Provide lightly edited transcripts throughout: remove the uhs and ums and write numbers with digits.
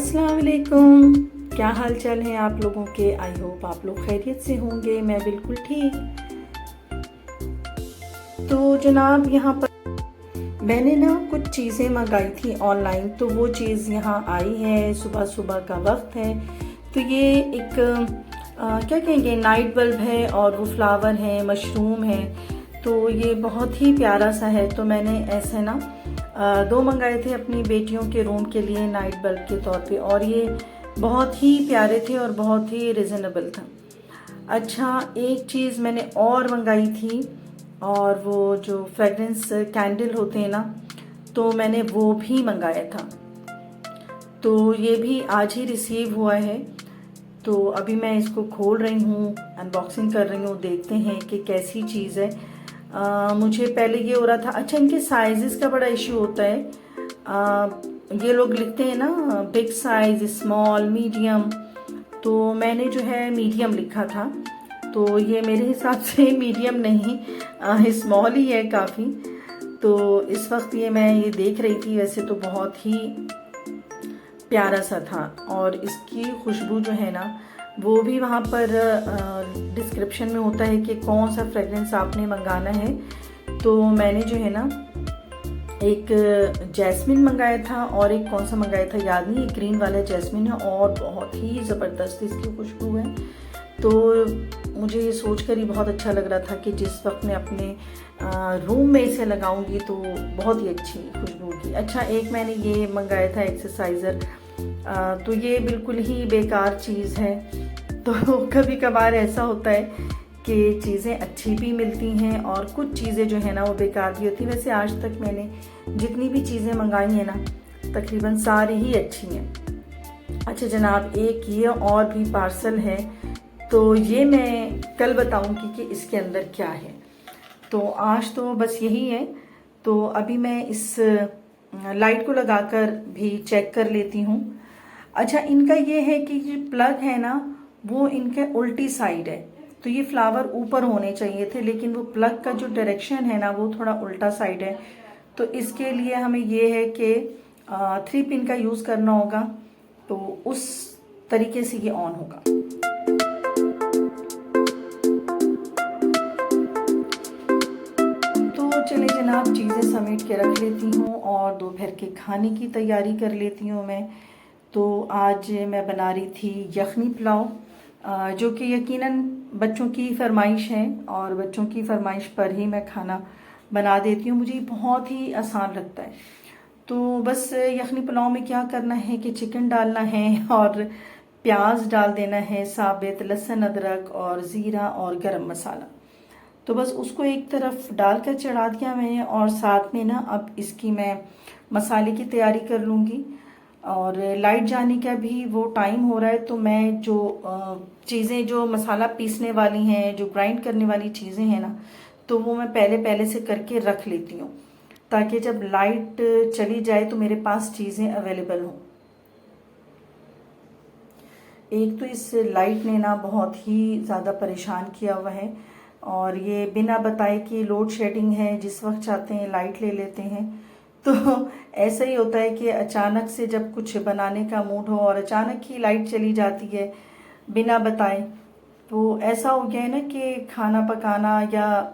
अस्सलाम वालेकुम। क्या हाल चाल है आप लोगों के। आई होप आप लोग खैरियत से होंगे। मैं बिल्कुल ठीक। तो जनाब यहाँ पर मैंने ना कुछ चीज़ें मंगाई थी ऑनलाइन, तो वो चीज़ यहाँ आई है। सुबह सुबह का वक्त है, तो ये एक क्या कहेंगे, नाइट बल्ब है और वो फ्लावर है, मशरूम है। तो ये बहुत ही प्यारा सा है। तो मैंने ऐसे ना दो मंगाए थे अपनी बेटियों के रूम के लिए नाइट बल्ब के तौर पे, और ये बहुत ही प्यारे थे और बहुत ही रिजनेबल था। अच्छा, एक चीज़ मैंने और मंगाई थी, और वो जो फ्रेगरेंस कैंडल होते हैं ना, तो मैंने वो भी मंगाया था। तो ये भी आज ही रिसीव हुआ है। तो अभी मैं इसको खोल रही हूँ, अनबॉक्सिंग कर रही हूँ, देखते हैं कि कैसी चीज़ है। मुझे पहले ये हो रहा था, अच्छा इनके साइजेस का बड़ा इशू होता है। ये लोग लिखते हैं ना बिग साइज, स्मॉल, मीडियम, तो मैंने जो है मीडियम लिखा था। तो ये मेरे हिसाब से मीडियम नहीं, स्मॉल ही है काफ़ी। तो इस वक्त मैं ये देख रही थी, वैसे तो बहुत ही प्यारा सा था, और इसकी खुशबू जो है ना, वो भी वहाँ पर डिस्क्रिप्शन में होता है कि कौन सा फ्रेगरेंस आपने मंगाना है। तो मैंने जो है ना एक जैस्मिन मंगाया था, और एक कौन सा मंगाया था याद नहीं, ग्रीन वाला जैस्मिन है, और बहुत ही ज़बरदस्त इसकी खुशबू है। तो मुझे ये सोच कर ही बहुत अच्छा लग रहा था कि जिस वक्त मैं अपने रूम में इसे लगाऊंगी तो बहुत ही अच्छी खुशबू की। अच्छा, एक मैंने ये मंगाया था एक्सरसाइज़र, तो ये बिल्कुल ही बेकार चीज़ है। तो कभी कभार ऐसा होता है कि चीज़ें अच्छी भी मिलती हैं और कुछ चीज़ें जो है ना वो बेकार भी होती हैं। वैसे आज तक मैंने जितनी भी चीज़ें मंगाई हैं ना, तकरीबन सारी ही अच्छी हैं। अच्छा जनाब, एक ये और भी पार्सल है, तो ये मैं कल बताऊंगी कि इसके अंदर क्या है। तो आज तो बस यही है। तो अभी मैं इस लाइट को लगाकर भी चेक कर लेती हूँ। अच्छा, इनका ये है कि जो प्लग है ना, वो इनके उल्टी साइड है। तो ये फ्लावर ऊपर होने चाहिए थे, लेकिन वो प्लग का जो डायरेक्शन है ना, वो थोड़ा उल्टा साइड है। तो इसके लिए हमें ये है कि 3 पिन का यूज़ करना होगा, तो उस तरीके से ये ऑन होगा। तो चले जनाब, चीज़ें समेट के रख लेती हूँ और दोपहर के खाने की तैयारी कर लेती हूँ मैं। तो आज मैं बना रही थी यखनी पुलाव, जो कि यकीनन बच्चों की फरमाइश है, और बच्चों की फरमाइश पर ही मैं खाना बना देती हूँ। मुझे बहुत ही आसान लगता है। तो बस यखनी पुलाव में क्या करना है कि चिकन डालना है और प्याज डाल देना है, साबित लहसुन, अदरक और ज़ीरा और गरम मसाला। तो बस उसको एक तरफ डालकर चढ़ा दिया मैंने, और साथ में ना अब इसकी मैं मसाले की तैयारी कर लूँगी। और लाइट जाने का भी वो टाइम हो रहा है, तो मैं जो चीज़ें जो मसाला पीसने वाली हैं, जो ग्राइंड करने वाली चीज़ें हैं ना, तो वो मैं पहले से करके रख लेती हूँ, ताकि जब लाइट चली जाए तो मेरे पास चीज़ें अवेलेबल हों। एक तो इस लाइट ने ना बहुत ही ज़्यादा परेशान किया हुआ है, और ये बिना बताए कि लोड शेडिंग है, जिस वक्त चाहते हैं लाइट ले लेते हैं। तो ऐसा ही होता है कि अचानक से जब कुछ बनाने का मूड हो और अचानक ही लाइट चली जाती है बिना बताए, तो ऐसा हो गया है ना कि खाना पकाना, या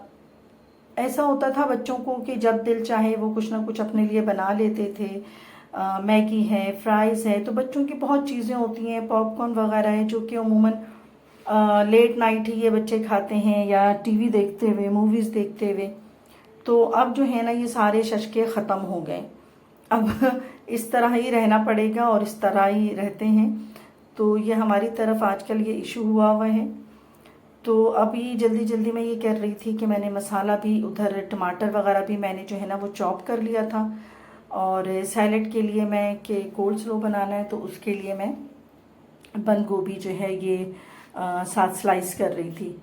ऐसा होता था बच्चों को कि जब दिल चाहे वो कुछ ना कुछ अपने लिए बना लेते थे। मैगी है, फ्राइज़ है, तो बच्चों की बहुत चीज़ें होती हैं, पॉपकॉर्न वगैरह है, जो कि अमूमन लेट नाइट ही ये बच्चे खाते हैं, या टीवी देखते हुए, मूवीज़ देखते हुए। तो अब जो है ना, ये सारे शशके ख़त्म हो गए। अब इस तरह ही रहना पड़ेगा, और इस तरह ही रहते हैं। तो ये हमारी तरफ आजकल ये इशू हुआ है। तो अभी जल्दी जल्दी मैं ये कर रही थी कि मैंने मसाला भी उधर, टमाटर वगैरह भी मैंने जो है ना वो चॉप कर लिया था। और सैलेड के लिए मैं कि कोल्ड स्लो बनाना है, तो उसके लिए मैं बंद गोभी जो है ये 7 स्लाइस कर रही थी।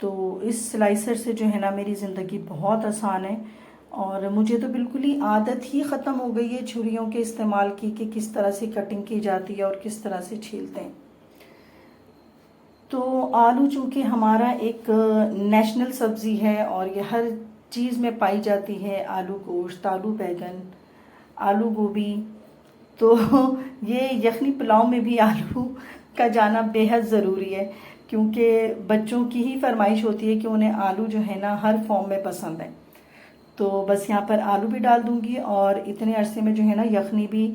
तो इस स्लाइसर से जो है ना मेरी ज़िंदगी बहुत आसान है, और मुझे तो बिल्कुल ही आदत ही ख़त्म हो गई है छुरियों के इस्तेमाल की, कि किस तरह से कटिंग की जाती है और किस तरह से छीलते हैं। तो आलू चूँकि हमारा एक नेशनल सब्ज़ी है, और ये हर चीज़ में पाई जाती है, आलू गोश्त, आलू बैंगन, आलू गोभी, तो ये यखनी पुलाव में भी आलू का जाना बेहद ज़रूरी है, क्योंकि बच्चों की ही फरमाइश होती है कि उन्हें आलू जो है ना हर फॉर्म में पसंद है। तो बस यहाँ पर आलू भी डाल दूँगी और इतने अरसे में जो है ना यखनी भी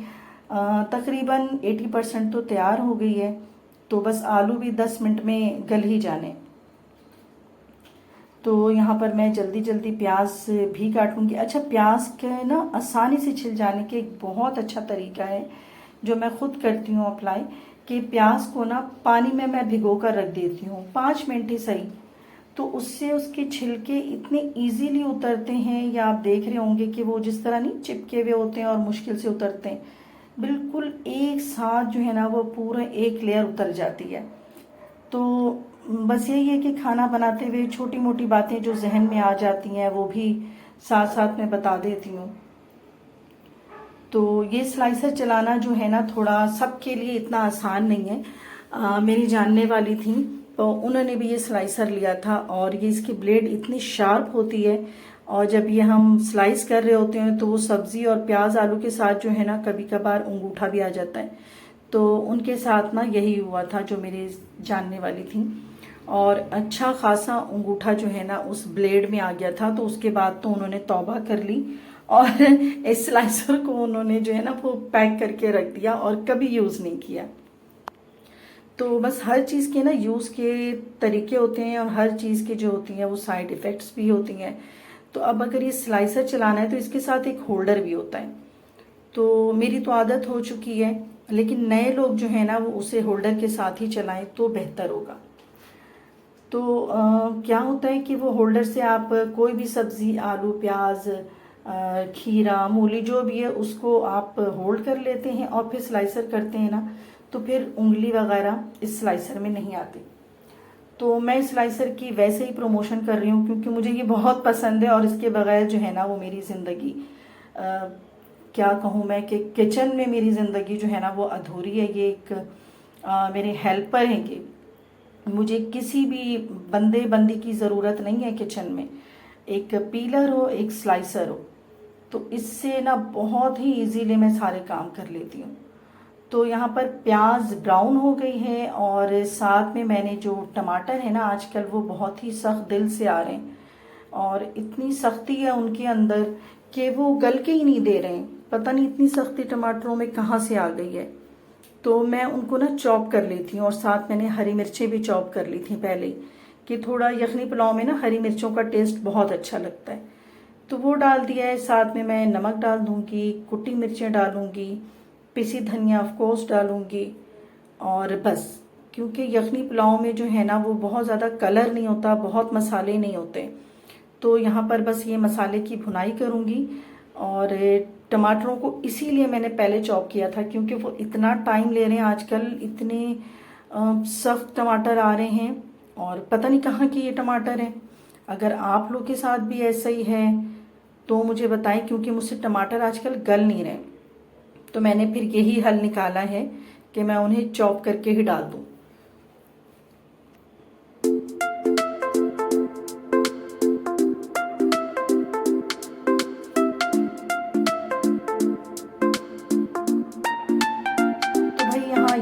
तकरीबन 80% तो तैयार हो गई है। तो बस आलू भी 10 मिनट में गल ही जाने। तो यहाँ पर मैं जल्दी जल्दी प्याज भी काट लूँगी। अच्छा, प्याज के ना आसानी से छिल जाने के एक बहुत अच्छा तरीका है जो मैं खुद करती हूँ अप्लाई, कि प्याज को ना पानी में मैं भिगो कर रख देती हूँ 5 मिनट ही सही, तो उससे उसके छिलके इतने इजीली उतरते हैं, या आप देख रहे होंगे कि वो जिस तरह नहीं चिपके हुए होते हैं और मुश्किल से उतरते हैं, बिल्कुल एक साथ जो है ना वो पूरा एक लेयर उतर जाती है। तो बस यही है कि खाना बनाते हुए छोटी मोटी बातें जो जहन में आ जाती हैं वो भी साथ साथ में बता देती हूँ। तो ये स्लाइसर चलाना जो है ना थोड़ा सबके लिए इतना आसान नहीं है। मेरी जानने वाली थी तो उन्होंने भी ये स्लाइसर लिया था, और ये इसकी ब्लेड इतनी शार्प होती है, और जब ये हम स्लाइस कर रहे होते हैं तो वो सब्जी और प्याज आलू के साथ जो है ना कभी कभार अंगूठा भी आ जाता है। तो उनके साथ ना यही हुआ था जो मेरे जानने वाली थी, और अच्छा खासा अंगूठा जो है ना उस ब्लेड में आ गया था। तो उसके बाद तो उन्होंने तौबा कर ली और इस स्लाइसर को उन्होंने जो है ना वो पैक करके रख दिया और कभी यूज़ नहीं किया। तो बस हर चीज़ के ना यूज़ के तरीके होते हैं, और हर चीज़ की जो होती हैं वो साइड इफ़ेक्ट्स भी होती हैं। तो अब अगर ये स्लाइसर चलाना है तो इसके साथ एक होल्डर भी होता है। तो मेरी तो आदत हो चुकी है, लेकिन नए लोग जो है ना वो उसे होल्डर के साथ ही चलाएं तो बेहतर होगा। तो क्या होता है कि वो होल्डर से आप कोई भी सब्ज़ी, आलू, प्याज, खीरा, मूली जो भी है उसको आप होल्ड कर लेते हैं और फिर स्लाइसर करते हैं ना, तो फिर उंगली वगैरह इस स्लाइसर में नहीं आती। तो मैं स्लाइसर की वैसे ही प्रमोशन कर रही हूँ क्योंकि मुझे ये बहुत पसंद है, और इसके बगैर जो है ना वो मेरी ज़िंदगी क्या कहूँ मैं कि किचन में मेरी ज़िंदगी जो है ना वो अधूरी है। ये एक मेरे हेल्पर हैं कि मुझे किसी भी बंदी की ज़रूरत नहीं है किचन में। एक पीलर हो, एक स्लाइसर हो, तो इससे ना बहुत ही इजीली मैं सारे काम कर लेती हूँ। तो यहाँ पर प्याज ब्राउन हो गई है, और साथ में मैंने जो टमाटर है ना आजकल वो बहुत ही सख्त दिल से आ रहे हैं, और इतनी सख्ती है उनके अंदर कि वो गल के ही नहीं दे रहे हैं। पता नहीं इतनी सख्ती टमाटरों में कहाँ से आ गई है। तो मैं उनको ना चॉप कर लेती हूँ, और साथ मैंने हरी मिर्चें भी चॉप कर ली थी पहले, कि थोड़ा यखनी पुलाव में ना हरी मिर्चों का टेस्ट बहुत अच्छा लगता है। तो वो डाल दिया है। साथ में मैं नमक डाल दूँगी, कुटी मिर्चें डालूँगी, पिसी धनिया ऑफ कोर्स डालूँगी, और बस क्योंकि यखनी पुलाव में जो है ना वो बहुत ज़्यादा कलर नहीं होता, बहुत मसाले नहीं होते। तो यहाँ पर बस ये मसाले की भुनाई करूँगी, और टमाटरों को इसीलिए मैंने पहले चॉप किया था क्योंकि वो इतना टाइम ले रहे हैं आजकल, इतने सख्त टमाटर आ रहे हैं, और पता नहीं कहाँ के ये टमाटर हैं। अगर आप लोग के साथ भी ऐसा ही है तो मुझे बताएं, क्योंकि मुझसे टमाटर आजकल गल नहीं रहे। तो मैंने फिर यही हल निकाला है कि मैं उन्हें चॉप करके ही डाल दूँ।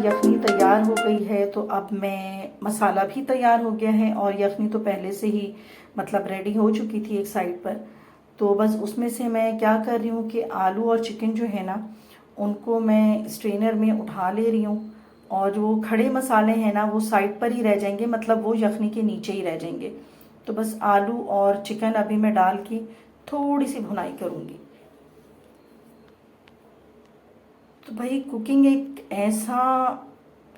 यखनी तैयार हो गई है, तो अब मैं मसाला भी तैयार हो गया है, और यखनी तो पहले से ही मतलब रेडी हो चुकी थी एक साइड पर। तो बस उसमें से मैं क्या कर रही हूँ कि आलू और चिकन जो है ना उनको मैं स्ट्रेनर में उठा ले रही हूँ, और जो खड़े मसाले हैं ना वो साइड पर ही रह जाएंगे, मतलब वो यखनी के नीचे ही रह जाएंगे। तो बस आलू और चिकन अभी मैं डाल के थोड़ी सी भुनाई करूँगी। तो भाई कुकिंग एक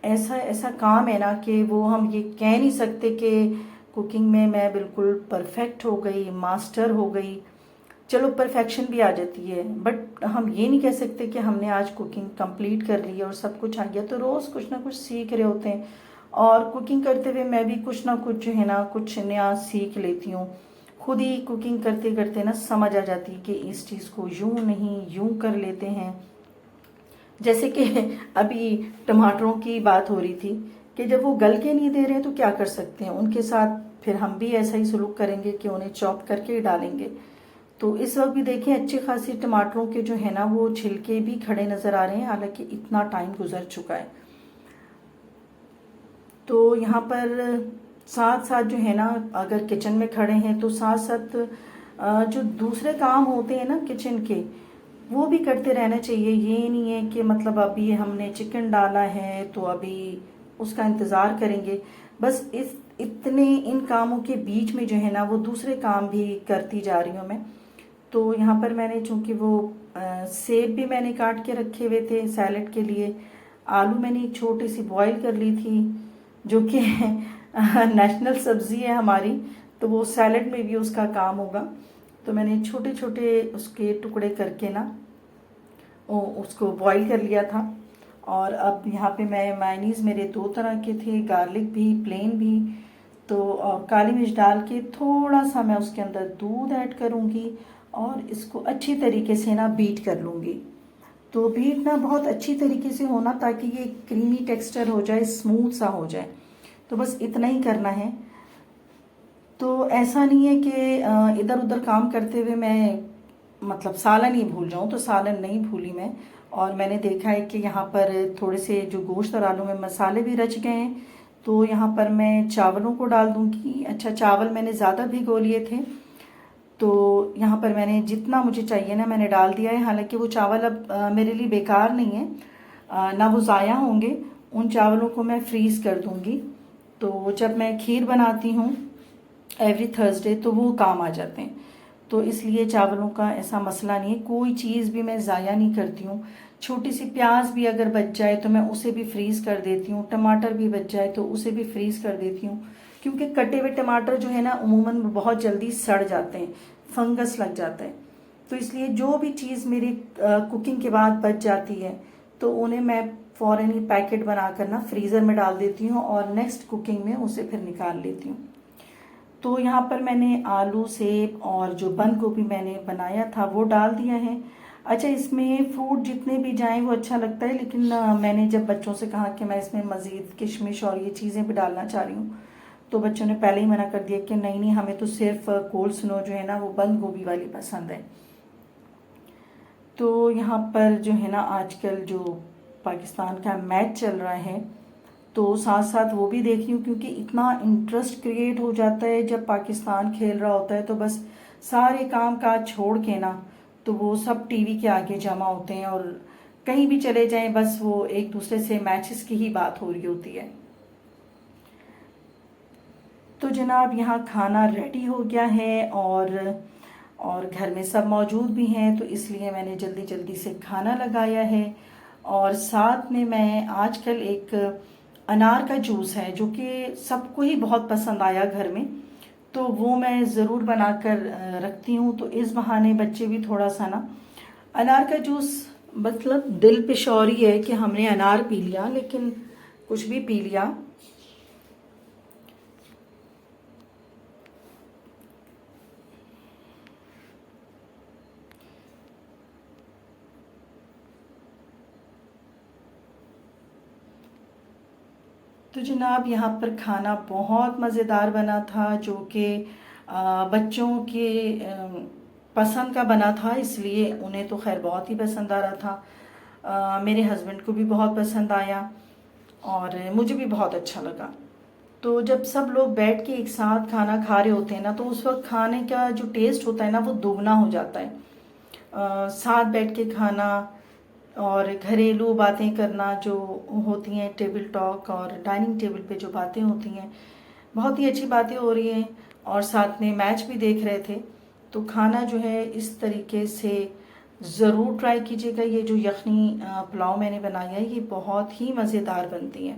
ऐसा काम है ना कि वो हम ये कह नहीं सकते कि कुकिंग में मैं बिल्कुल परफेक्ट हो गई, मास्टर हो गई। चलो परफेक्शन भी आ जाती है, बट हम ये नहीं कह सकते कि हमने आज कुकिंग कंप्लीट कर ली और सब कुछ आ गया। तो रोज़ कुछ ना कुछ सीख रहे होते हैं, और कुकिंग करते हुए मैं भी कुछ ना कुछ जो है ना कुछ नया सीख लेती हूँ। खुद ही कुकिंग करते करते ना समझ आ जाती है कि इस चीज़ को यूँ नहीं यूँ कर लेते हैं। जैसे कि अभी टमाटरों की बात हो रही थी कि जब वो गल के नहीं दे रहे हैं तो क्या कर सकते हैं, उनके साथ फिर हम भी ऐसा ही सलूक करेंगे कि उन्हें चॉप करके ही डालेंगे। तो इस वक्त भी देखें अच्छे खासी टमाटरों के जो है ना वो छिलके भी खड़े नज़र आ रहे हैं, हालांकि इतना टाइम गुजर चुका है। तो यहाँ पर साथ साथ जो है ना, अगर किचन में खड़े हैं तो साथ साथ जो दूसरे काम होते हैं ना किचन के, वो भी करते रहना चाहिए। ये नहीं है कि मतलब अभी हमने चिकन डाला है तो अभी उसका इंतज़ार करेंगे। बस इस इतने इन कामों के बीच में जो है ना वो दूसरे काम भी करती जा रही हूँ मैं। तो यहाँ पर मैंने चूँकि वो सेब भी मैंने काट के रखे हुए थे सैलेड के लिए, आलू मैंने एक छोटी सी बॉईल कर ली थी जो कि नेशनल सब्ज़ी है हमारी, तो वो सैलेड में भी उसका काम होगा। तो मैंने छोटे छोटे उसके टुकड़े करके ना उसको बॉईल कर लिया था। और अब यहाँ पे मैं मायनीज़ मेरे 2 तरह के थे, गार्लिक भी प्लेन भी, तो और काली मिर्च डाल के थोड़ा सा मैं उसके अंदर दूध ऐड करूँगी और इसको अच्छी तरीके से ना बीट कर लूँगी। तो बीट ना बहुत अच्छी तरीके से होना ताकि ये क्रीमी टेक्सचर हो जाए, स्मूथ सा हो जाए। तो बस इतना ही करना है। तो ऐसा नहीं है कि इधर उधर काम करते हुए मैं मतलब सालन ही भूल जाऊँ, तो सालन नहीं भूली मैं। और मैंने देखा है कि यहाँ पर थोड़े से जो गोश्त और आलू में मसाले भी रच गए हैं, तो यहाँ पर मैं चावलों को डाल दूँगी। अच्छा, चावल मैंने ज़्यादा भिगो लिए थे, तो यहाँ पर मैंने जितना मुझे चाहिए ना मैंने डाल दिया है। हालांकि वो चावल अब मेरे लिए बेकार नहीं है, ना वो ज़ाया होंगे। उन चावलों को मैं फ्रीज़ कर दूँगी, तो जब मैं खीर बनाती हूँ एवरी थर्सडे तो वो काम आ जाते हैं। तो इसलिए चावलों का ऐसा मसला नहीं है, कोई चीज़ भी मैं ज़ाया नहीं करती हूँ। छोटी सी प्याज भी अगर बच जाए तो मैं उसे भी फ्रीज़ कर देती हूँ, टमाटर भी बच जाए तो उसे भी फ्रीज़ कर देती हूँ, क्योंकि कटे हुए टमाटर जो है ना उमूमन बहुत जल्दी सड़ जाते हैं, फंगस लग जाता है। तो इसलिए जो भी चीज़ मेरी कुकिंग के बाद बच जाती है तो उन्हें मैं फ़ौरन ही पैकेट बनाकर ना फ्रीज़र में डाल देती हूँ और नेक्स्ट कुकिंग में उसे फिर निकाल लेती हूँ। तो यहाँ पर मैंने आलू, सेब और जो बंद गोभी मैंने बनाया था वो डाल दिया है। अच्छा, इसमें फ्रूट जितने भी जाएं वो अच्छा लगता है, लेकिन मैंने जब बच्चों से कहा कि मैं इसमें मज़ीद किशमिश और ये चीज़ें भी डालना चाह रही हूँ, तो बच्चों ने पहले ही मना कर दिया कि नहीं नहीं, हमें तो सिर्फ कोल्ड स्नो जो है ना वो बंद गोभी वाली पसंद है। तो यहाँ पर जो है ना आजकल जो पाकिस्तान का मैच चल रहा है, तो साथ साथ वो भी देख रही हूँ, क्योंकि इतना इंटरेस्ट क्रिएट हो जाता है जब पाकिस्तान खेल रहा होता है। तो बस सारे काम काज छोड़ के ना तो वो सब टीवी के आगे जमा होते हैं और कहीं भी चले जाएं बस वो एक दूसरे से मैचेस की ही बात हो रही होती है। तो जनाब यहाँ खाना रेडी हो गया है और घर में सब मौजूद भी हैं, तो इसलिए मैंने जल्दी जल्दी से खाना लगाया है। और साथ में मैं आजकल एक अनार का जूस है जो कि सबको ही बहुत पसंद आया घर में, तो वो मैं ज़रूर बनाकर रखती हूँ। तो इस बहाने बच्चे भी थोड़ा सा ना अनार का जूस, मतलब दिल पे शौरी है कि हमने अनार पी लिया, लेकिन कुछ भी पी लिया। तो जनाब यहाँ पर खाना बहुत मज़ेदार बना था, जो कि बच्चों के पसंद का बना था, इसलिए उन्हें तो खैर बहुत ही पसंद आ रहा था। मेरे हस्बैंड को भी बहुत पसंद आया और मुझे भी बहुत अच्छा लगा। तो जब सब लोग बैठ के एक साथ खाना खा रहे होते हैं ना, तो उस वक्त खाने का जो टेस्ट होता है ना वो दोगुना हो जाता है। साथ बैठ के खाना और घरेलू बातें करना जो होती हैं, टेबल टॉक और डाइनिंग टेबल पे जो बातें होती हैं, बहुत ही अच्छी बातें हो रही हैं। और साथ में मैच भी देख रहे थे। तो खाना जो है इस तरीके से ज़रूर ट्राई कीजिएगा। ये जो यखनी पुलाव मैंने बनाया है ये बहुत ही मज़ेदार बनती है।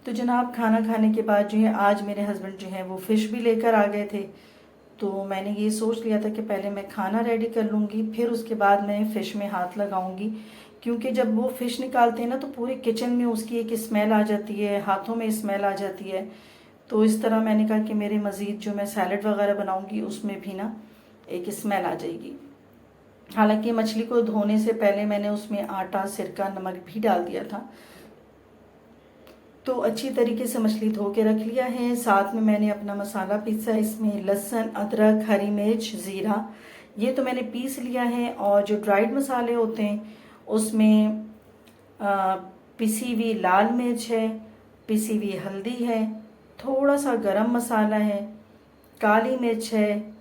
तो जनाब खाना खाने के बाद जो है आज मेरे हस्बैंड जो है वो फ़िश भी लेकर आ गए थे, तो मैंने ये सोच लिया था कि पहले मैं खाना रेडी कर लूँगी, फिर उसके बाद मैं फ़िश में हाथ लगाऊंगी, क्योंकि जब वो फ़िश निकालते हैं ना तो पूरे किचन में उसकी एक स्मेल आ जाती है, हाथों में स्मेल आ जाती है। तो इस तरह मैंने कहा कि मेरे मज़ीद जो मैं सैलड वगैरह बनाऊंगी उसमें भी ना एक स्मेल आ जाएगी। हालांकि मछली को धोने से पहले मैंने उसमें आटा, सिरका, नमक भी डाल दिया था। तो अच्छी तरीके से मछली धो के रख लिया है। साथ में मैंने अपना मसाला पीसा, इसमें लहसुन, अदरक, हरी मिर्च, ज़ीरा, ये तो मैंने पीस लिया है। और जो ड्राइड मसाले होते हैं उसमें पिसी हुई लाल मिर्च है, पिसी हुई हल्दी है, थोड़ा सा गरम मसाला है, काली मिर्च है,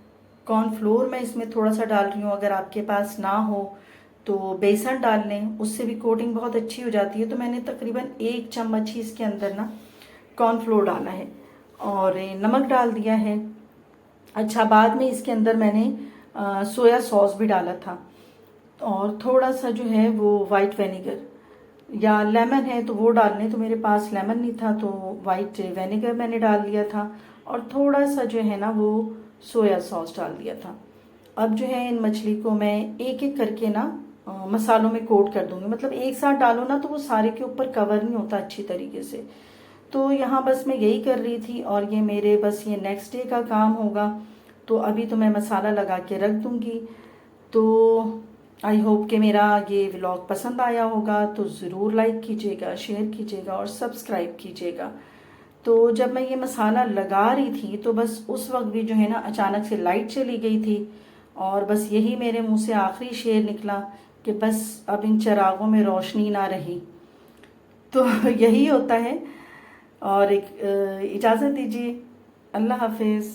कॉर्नफ्लोर मैं इसमें थोड़ा सा डाल रही हूँ। अगर आपके पास ना हो तो बेसन डाल लें, उससे भी कोटिंग बहुत अच्छी हो जाती है। तो मैंने तकरीबन 1 चम्मच ही इसके अंदर ना कॉर्नफ्लोर डाला है और नमक डाल दिया है। अच्छा, बाद में इसके अंदर मैंने सोया सॉस भी डाला था और थोड़ा सा जो है वो वाइट विनेगर या लेमन है तो वो डाल लें। तो मेरे पास लेमन नहीं था तो वाइट विनेगर मैंने डाल लिया था और थोड़ा सा जो है ना वो सोया सॉस डाल दिया था। अब जो है इन मछली को मैं एक एक करके ना मसालों में कोट कर दूंगी। मतलब एक साथ डालो ना तो वो सारे के ऊपर कवर नहीं होता अच्छी तरीके से। तो यहाँ बस मैं यही कर रही थी और ये मेरे बस ये नेक्स्ट डे का काम होगा। तो अभी तो मैं मसाला लगा के रख दूंगी। तो आई होप कि मेरा ये व्लॉग पसंद आया होगा, तो ज़रूर लाइक कीजिएगा, शेयर कीजिएगा और सब्सक्राइब कीजिएगा। तो जब मैं ये मसाला लगा रही थी तो बस उस वक्त भी जो है ना अचानक से लाइट चली गई थी और बस यही मेरे मुंह से आखिरी शेर निकला कि बस अब इन चिरागों में रोशनी ना रही। तो यही होता है। और एक इजाज़त दीजिए, अल्लाह हाफिज़।